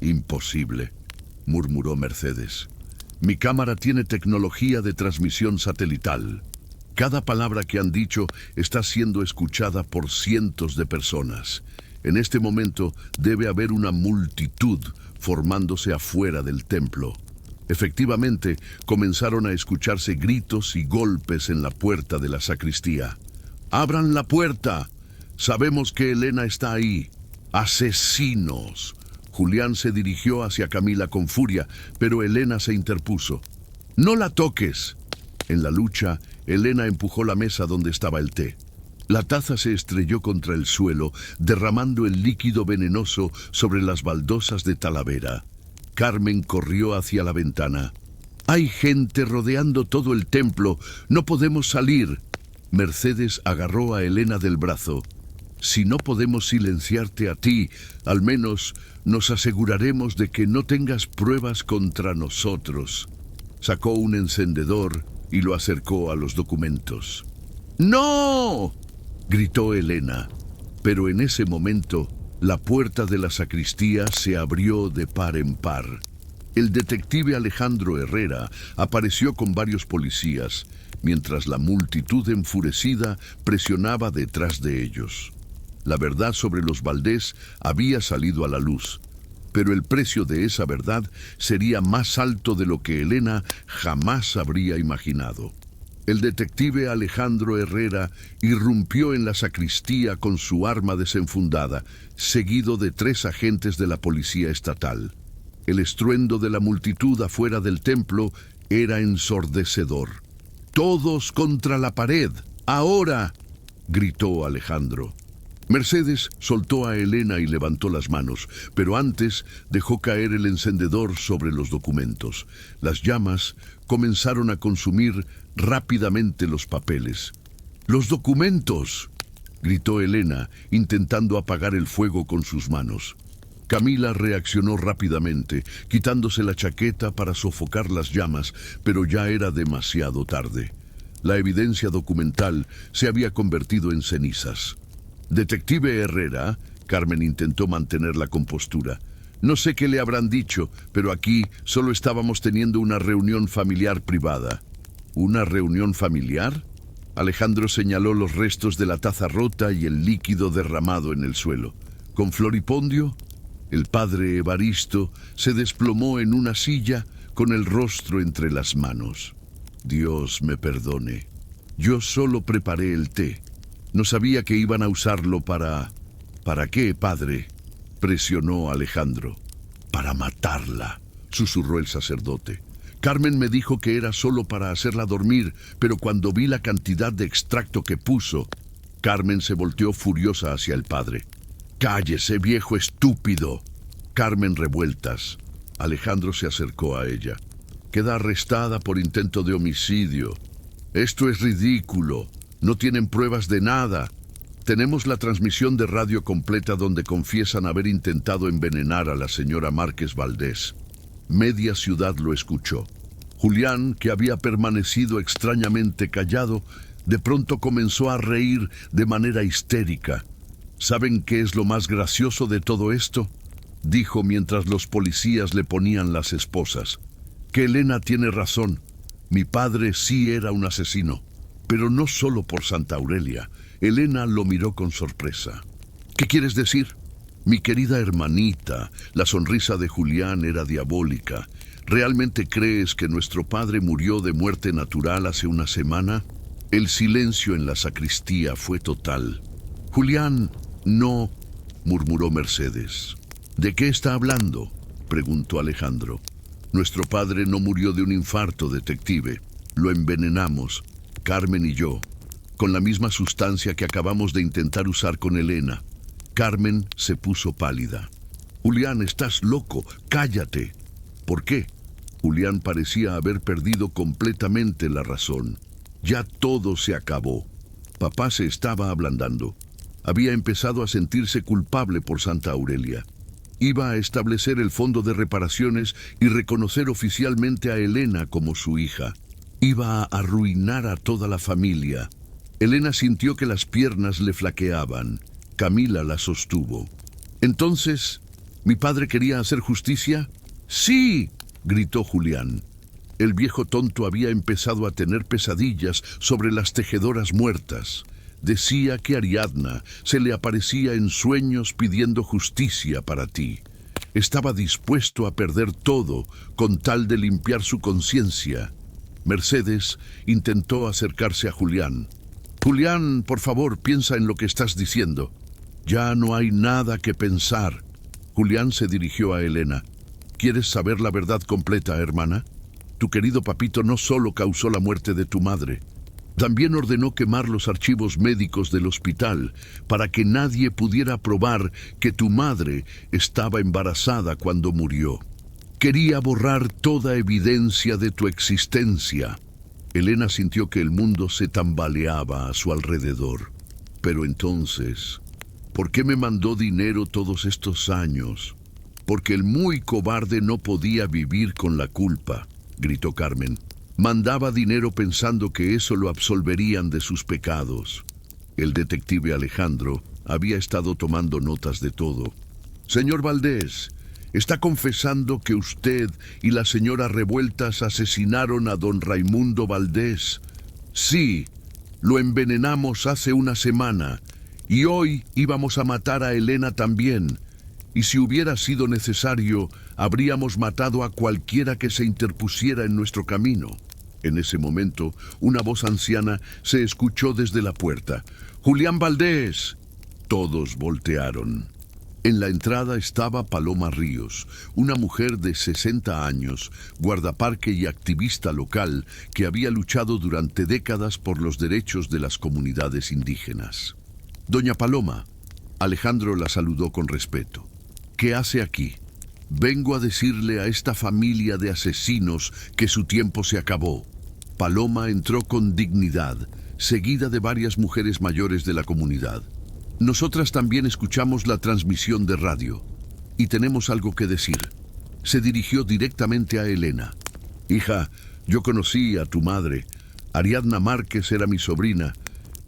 Imposible, murmuró Mercedes. Mi cámara tiene tecnología de transmisión satelital. Cada palabra que han dicho está siendo escuchada por cientos de personas. En este momento debe haber una multitud formándose afuera del templo. Efectivamente, comenzaron a escucharse gritos y golpes en la puerta de la sacristía. ¡Abran la puerta! Sabemos que Elena está ahí. ¡Asesinos! Julián se dirigió hacia Camila con furia, pero Elena se interpuso. ¡No la toques! En la lucha, Elena empujó la mesa donde estaba el té. La taza se estrelló contra el suelo, derramando el líquido venenoso sobre las baldosas de Talavera. Carmen corrió hacia la ventana. «Hay gente rodeando todo el templo. No podemos salir». Mercedes agarró a Elena del brazo. «Si no podemos silenciarte a ti, al menos nos aseguraremos de que no tengas pruebas contra nosotros». Sacó un encendedor y lo acercó a los documentos. «¡No!», gritó Elena. Pero en ese momento, la puerta de la sacristía se abrió de par en par. El detective Alejandro Herrera apareció con varios policías, mientras la multitud enfurecida presionaba detrás de ellos. La verdad sobre los Valdés había salido a la luz, pero el precio de esa verdad sería más alto de lo que Elena jamás habría imaginado. El detective Alejandro Herrera irrumpió en la sacristía con su arma desenfundada, seguido de 3 agentes de la policía estatal. El estruendo de la multitud afuera del templo era ensordecedor. «¡Todos contra la pared! ¡Ahora!», gritó Alejandro. Mercedes soltó a Elena y levantó las manos, pero antes dejó caer el encendedor sobre los documentos. Las llamas comenzaron a consumir rápidamente los papeles. «¡Los documentos!», gritó Elena, intentando apagar el fuego con sus manos. Camila reaccionó rápidamente, quitándose la chaqueta para sofocar las llamas, pero ya era demasiado tarde. La evidencia documental se había convertido en cenizas. «Detective Herrera», Carmen intentó mantener la compostura. «No sé qué le habrán dicho, pero aquí solo estábamos teniendo una reunión familiar privada». «¿Una reunión familiar?». Alejandro señaló los restos de la taza rota y el líquido derramado en el suelo. «¿Con floripondio?». El padre Evaristo se desplomó en una silla con el rostro entre las manos. «Dios me perdone. Yo solo preparé el té. No sabía que iban a usarlo para... ¿Para qué, padre?», presionó Alejandro. «Para matarla», susurró el sacerdote. «Carmen me dijo que era solo para hacerla dormir, pero cuando vi la cantidad de extracto que puso...». Carmen se volteó furiosa hacia el padre. «¡Cállese, viejo estúpido!». Carmen revueltas. Alejandro se acercó a ella. «Queda arrestada por intento de homicidio. Esto es ridículo. No tienen pruebas de nada. Tenemos la transmisión de radio completa donde confiesan haber intentado envenenar a la señora Márquez Valdés». Media ciudad lo escuchó. Julián, que había permanecido extrañamente callado, de pronto comenzó a reír de manera histérica. «¿Saben qué es lo más gracioso de todo esto?», dijo mientras los policías le ponían las esposas. «Que Elena tiene razón. Mi padre sí era un asesino. Pero no solo por Santa Aurelia». Elena lo miró con sorpresa. «¿Qué quieres decir?». «Mi querida hermanita», la sonrisa de Julián era diabólica. «¿Realmente crees que nuestro padre murió de muerte natural hace una semana?». El silencio en la sacristía fue total. «Julián, no», murmuró Mercedes. «¿De qué está hablando?», preguntó Alejandro. «Nuestro padre no murió de un infarto, detective. Lo envenenamos, Carmen y yo, con la misma sustancia que acabamos de intentar usar con Elena». Carmen se puso pálida. «Julián, estás loco. Cállate». «¿Por qué?». Julián parecía haber perdido completamente la razón. Ya todo se acabó. Papá se estaba ablandando. Había empezado a sentirse culpable por Santa Aurelia. Iba a establecer el fondo de reparaciones y reconocer oficialmente a Elena como su hija. Iba a arruinar a toda la familia. Elena sintió que las piernas le flaqueaban. Camila la sostuvo. «Entonces, ¿mi padre quería hacer justicia?». «Sí», gritó Julián. El viejo tonto había empezado a tener pesadillas sobre las tejedoras muertas. Decía que Ariadna se le aparecía en sueños pidiendo justicia para ti. Estaba dispuesto a perder todo con tal de limpiar su conciencia. Mercedes intentó acercarse a Julián. Julián, por favor, piensa en lo que estás diciendo. Ya no hay nada que pensar. Julián se dirigió a Elena. ¿Quieres saber la verdad completa, hermana? Tu querido papito no solo causó la muerte de tu madre, también ordenó quemar los archivos médicos del hospital para que nadie pudiera probar que tu madre estaba embarazada cuando murió. Quería borrar toda evidencia de tu existencia. Elena sintió que el mundo se tambaleaba a su alrededor. Pero entonces, ¿por qué me mandó dinero todos estos años? Porque el muy cobarde no podía vivir con la culpa, gritó Carmen. Mandaba dinero pensando que eso lo absolverían de sus pecados. El detective Alejandro había estado tomando notas de todo. Señor Valdés, ¿está confesando que usted y la señora Revueltas asesinaron a don Raimundo Valdés? Sí, lo envenenamos hace una semana y hoy íbamos a matar a Elena también. Y si hubiera sido necesario, habríamos matado a cualquiera que se interpusiera en nuestro camino. En ese momento, una voz anciana se escuchó desde la puerta. ¡Julián Valdés! Todos voltearon. En la entrada estaba Paloma Ríos, una mujer de 60 años, guardaparque y activista local que había luchado durante décadas por los derechos de las comunidades indígenas. Doña Paloma, Alejandro la saludó con respeto. ¿Qué hace aquí? Vengo a decirle a esta familia de asesinos que su tiempo se acabó. Paloma entró con dignidad, seguida de varias mujeres mayores de la comunidad. Nosotras también escuchamos la transmisión de radio y tenemos algo que decir. Se dirigió directamente a Elena. Hija, yo conocí a tu madre. Ariadna Márquez era mi sobrina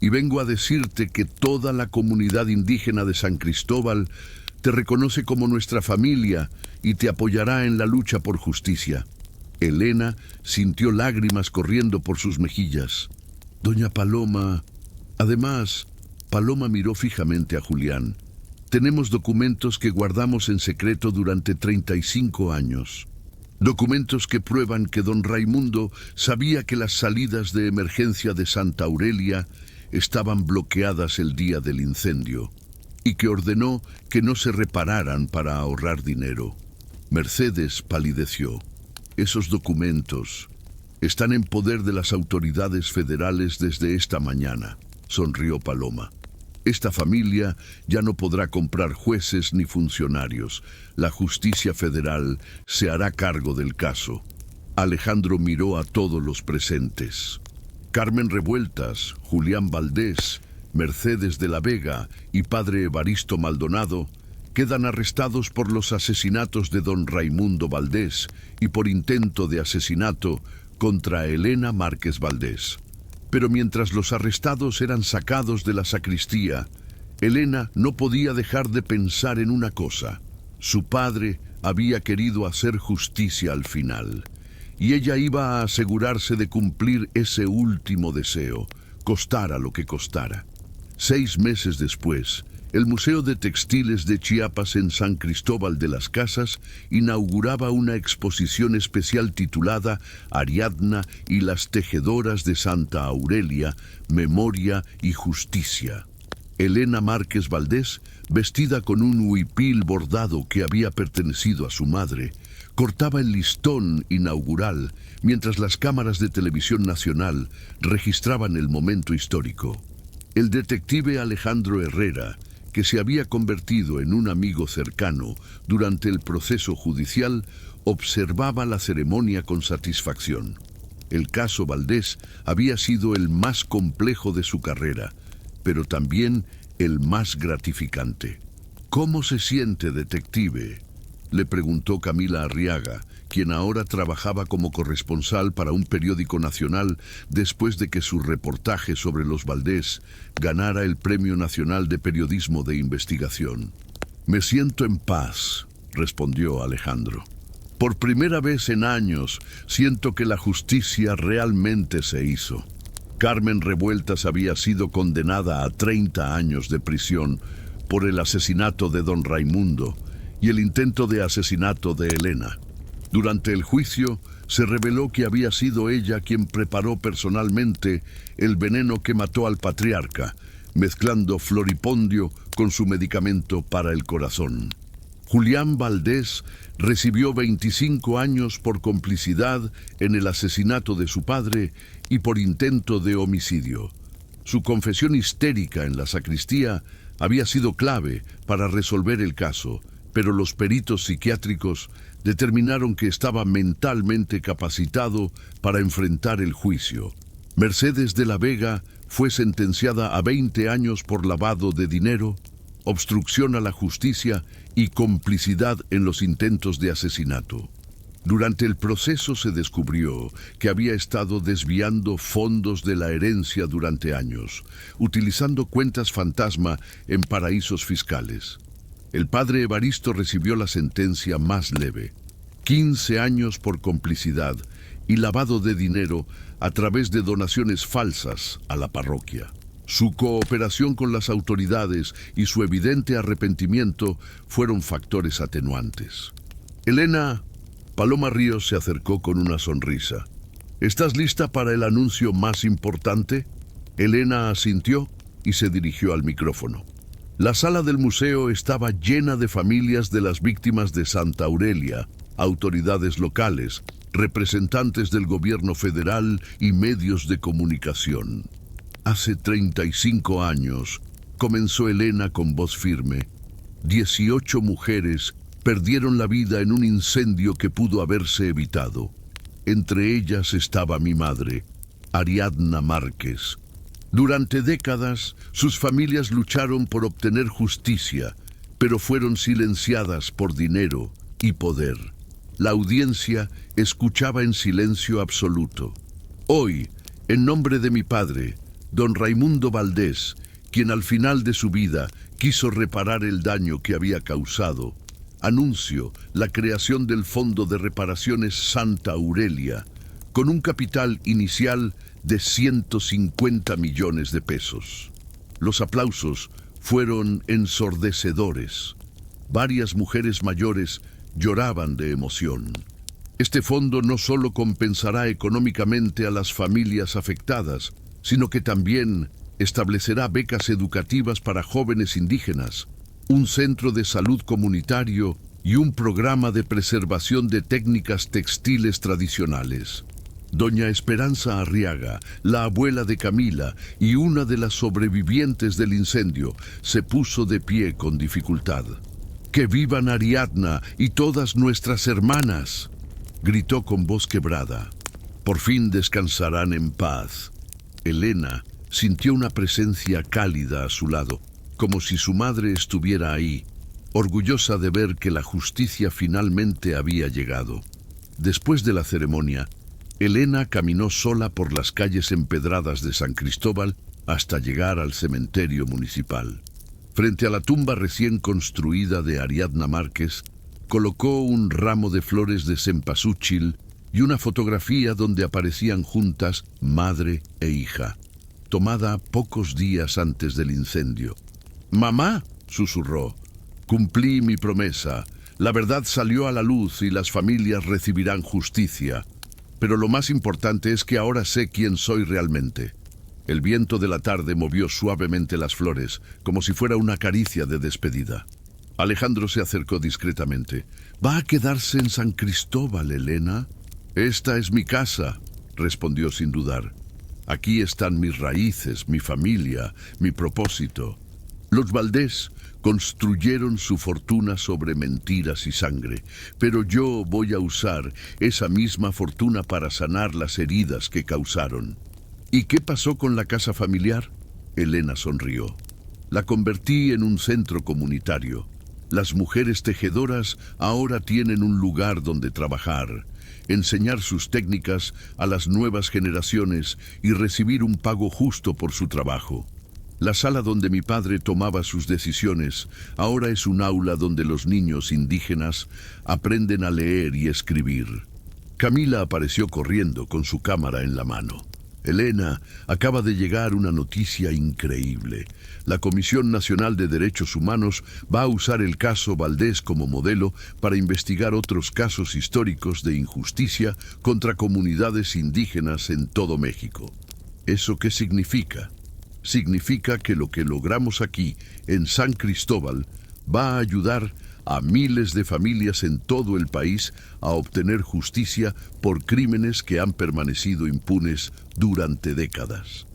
y vengo a decirte que toda la comunidad indígena de San Cristóbal te reconoce como nuestra familia y te apoyará en la lucha por justicia. Elena sintió lágrimas corriendo por sus mejillas. Doña Paloma... Además, Paloma miró fijamente a Julián. Tenemos documentos que guardamos en secreto durante 35 años. Documentos que prueban que don Raimundo sabía que las salidas de emergencia de Santa Aurelia estaban bloqueadas el día del incendio y que ordenó que no se repararan para ahorrar dinero. Mercedes palideció. Esos documentos están en poder de las autoridades federales desde esta mañana, sonrió Paloma. Esta familia ya no podrá comprar jueces ni funcionarios. La justicia federal se hará cargo del caso. Alejandro miró a todos los presentes. Carmen Revueltas, Julián Valdés, Mercedes de la Vega y padre Evaristo Maldonado quedan arrestados por los asesinatos de don Raimundo Valdés y por intento de asesinato contra Elena Márquez Valdés. Pero mientras los arrestados eran sacados de la sacristía, Elena no podía dejar de pensar en una cosa. Su padre había querido hacer justicia al final, y ella iba a asegurarse de cumplir ese último deseo, costara lo que costara. 6 meses después, el Museo de Textiles de Chiapas en San Cristóbal de las Casas inauguraba una exposición especial titulada Ariadna y las tejedoras de Santa Aurelia, Memoria y Justicia. Elena Márquez Valdés, vestida con un huipil bordado que había pertenecido a su madre, cortaba el listón inaugural mientras las cámaras de televisión nacional registraban el momento histórico. El detective Alejandro Herrera, que se había convertido en un amigo cercano durante el proceso judicial, observaba la ceremonia con satisfacción. El caso Valdés había sido el más complejo de su carrera, pero también el más gratificante. ¿Cómo se siente, detective?, le preguntó Camila Arriaga, quien ahora trabajaba como corresponsal para un periódico nacional después de que su reportaje sobre los Valdés ganara el Premio Nacional de Periodismo de Investigación. Me siento en paz, respondió Alejandro. Por primera vez en años, siento que la justicia realmente se hizo. Carmen Revueltas había sido condenada a 30 años de prisión por el asesinato de don Raimundo y el intento de asesinato de Elena. Durante el juicio, se reveló que había sido ella quien preparó personalmente el veneno que mató al patriarca, mezclando floripondio con su medicamento para el corazón. Julián Valdés recibió 25 años por complicidad en el asesinato de su padre y por intento de homicidio. Su confesión histérica en la sacristía había sido clave para resolver el caso, pero los peritos psiquiátricos determinaron que estaba mentalmente capacitado para enfrentar el juicio. Mercedes de la Vega fue sentenciada a 20 años por lavado de dinero, obstrucción a la justicia y complicidad en los intentos de asesinato. Durante el proceso se descubrió que había estado desviando fondos de la herencia durante años, utilizando cuentas fantasma en paraísos fiscales. El padre Evaristo recibió la sentencia más leve, 15 años por complicidad y lavado de dinero a través de donaciones falsas a la parroquia. Su cooperación con las autoridades y su evidente arrepentimiento fueron factores atenuantes. Elena, Paloma Ríos se acercó con una sonrisa. ¿Estás lista para el anuncio más importante? Elena asintió y se dirigió al micrófono. La sala del museo estaba llena de familias de las víctimas de Santa Aurelia, autoridades locales, representantes del gobierno federal y medios de comunicación. Hace 35 años, comenzó Elena con voz firme, 18 mujeres perdieron la vida en un incendio que pudo haberse evitado. Entre ellas estaba mi madre, Ariadna Márquez. Durante décadas, sus familias lucharon por obtener justicia, pero fueron silenciadas por dinero y poder. La audiencia escuchaba en silencio absoluto. Hoy, en nombre de mi padre, don Raimundo Valdés, quien al final de su vida quiso reparar el daño que había causado, anuncio la creación del Fondo de Reparaciones Santa Aurelia, con un capital inicial de 150 millones de pesos. Los aplausos fueron ensordecedores. Varias mujeres mayores lloraban de emoción. Este fondo no solo compensará económicamente a las familias afectadas, sino que también establecerá becas educativas para jóvenes indígenas, un centro de salud comunitario y un programa de preservación de técnicas textiles tradicionales. Doña Esperanza Arriaga, la abuela de Camila y una de las sobrevivientes del incendio, se puso de pie con dificultad. ¡Que vivan Ariadna y todas nuestras hermanas!, gritó con voz quebrada. Por fin descansarán en paz. Elena sintió una presencia cálida a su lado, como si su madre estuviera ahí, orgullosa de ver que la justicia finalmente había llegado. Después de la ceremonia, Elena caminó sola por las calles empedradas de San Cristóbal hasta llegar al cementerio municipal. Frente a la tumba recién construida de Ariadna Márquez, colocó un ramo de flores de cempasúchil y una fotografía donde aparecían juntas madre e hija, tomada pocos días antes del incendio. «Mamá», susurró, «cumplí mi promesa. La verdad salió a la luz y las familias recibirán justicia. Pero lo más importante es que ahora sé quién soy realmente». El viento de la tarde movió suavemente las flores, como si fuera una caricia de despedida. Alejandro se acercó discretamente. «¿Va a quedarse en San Cristóbal, Elena?» «Esta es mi casa», respondió sin dudar. «Aquí están mis raíces, mi familia, mi propósito». Los Valdés construyeron su fortuna sobre mentiras y sangre, pero yo voy a usar esa misma fortuna para sanar las heridas que causaron. ¿Y qué pasó con la casa familiar? Elena sonrió. La convertí en un centro comunitario. Las mujeres tejedoras ahora tienen un lugar donde trabajar, enseñar sus técnicas a las nuevas generaciones y recibir un pago justo por su trabajo. La sala donde mi padre tomaba sus decisiones ahora es un aula donde los niños indígenas aprenden a leer y escribir. Camila apareció corriendo con su cámara en la mano. Elena, acaba de llegar una noticia increíble. La Comisión Nacional de Derechos Humanos va a usar el caso Valdés como modelo para investigar otros casos históricos de injusticia contra comunidades indígenas en todo México. ¿Eso qué significa? Significa que lo que logramos aquí, en San Cristóbal, va a ayudar a miles de familias en todo el país a obtener justicia por crímenes que han permanecido impunes durante décadas.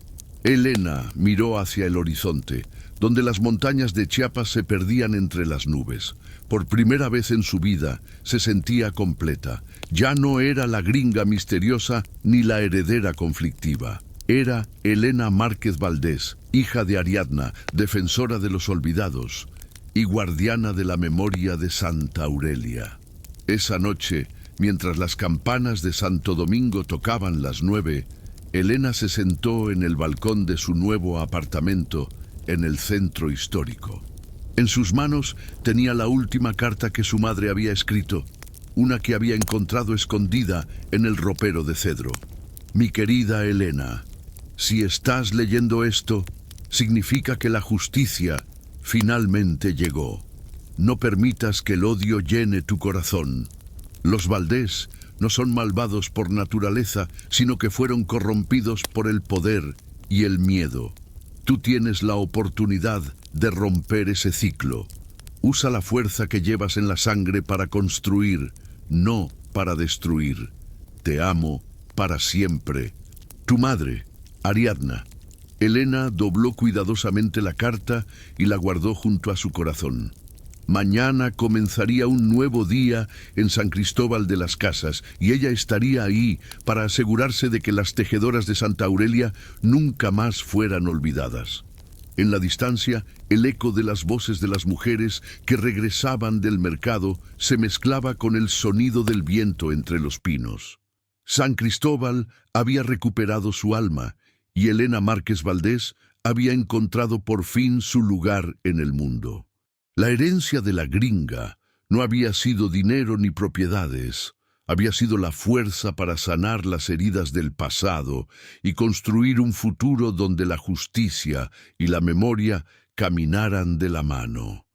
Elena miró hacia el horizonte, donde las montañas de Chiapas se perdían entre las nubes. Por primera vez en su vida se sentía completa. Ya no era la gringa misteriosa ni la heredera conflictiva. Era Elena Márquez Valdés, hija de Ariadna, defensora de los olvidados y guardiana de la memoria de Santa Aurelia. Esa noche, mientras las campanas de Santo Domingo tocaban las 9, Elena se sentó en el balcón de su nuevo apartamento en el centro histórico. En sus manos tenía la última carta que su madre había escrito, una que había encontrado escondida en el ropero de cedro. Mi querida Elena, si estás leyendo esto, significa que la justicia finalmente llegó. No permitas que el odio llene tu corazón. Los Valdés no son malvados por naturaleza, sino que fueron corrompidos por el poder y el miedo. Tú tienes la oportunidad de romper ese ciclo. Usa la fuerza que llevas en la sangre para construir, no para destruir. Te amo para siempre. Tu madre, Ariadna. Elena dobló cuidadosamente la carta y la guardó junto a su corazón. Mañana comenzaría un nuevo día en San Cristóbal de las Casas y ella estaría ahí para asegurarse de que las tejedoras de Santa Aurelia nunca más fueran olvidadas. En la distancia, el eco de las voces de las mujeres que regresaban del mercado se mezclaba con el sonido del viento entre los pinos. San Cristóbal había recuperado su alma y Elena Márquez Valdés había encontrado por fin su lugar en el mundo. La herencia de la gringa no había sido dinero ni propiedades, había sido la fuerza para sanar las heridas del pasado y construir un futuro donde la justicia y la memoria caminaran de la mano.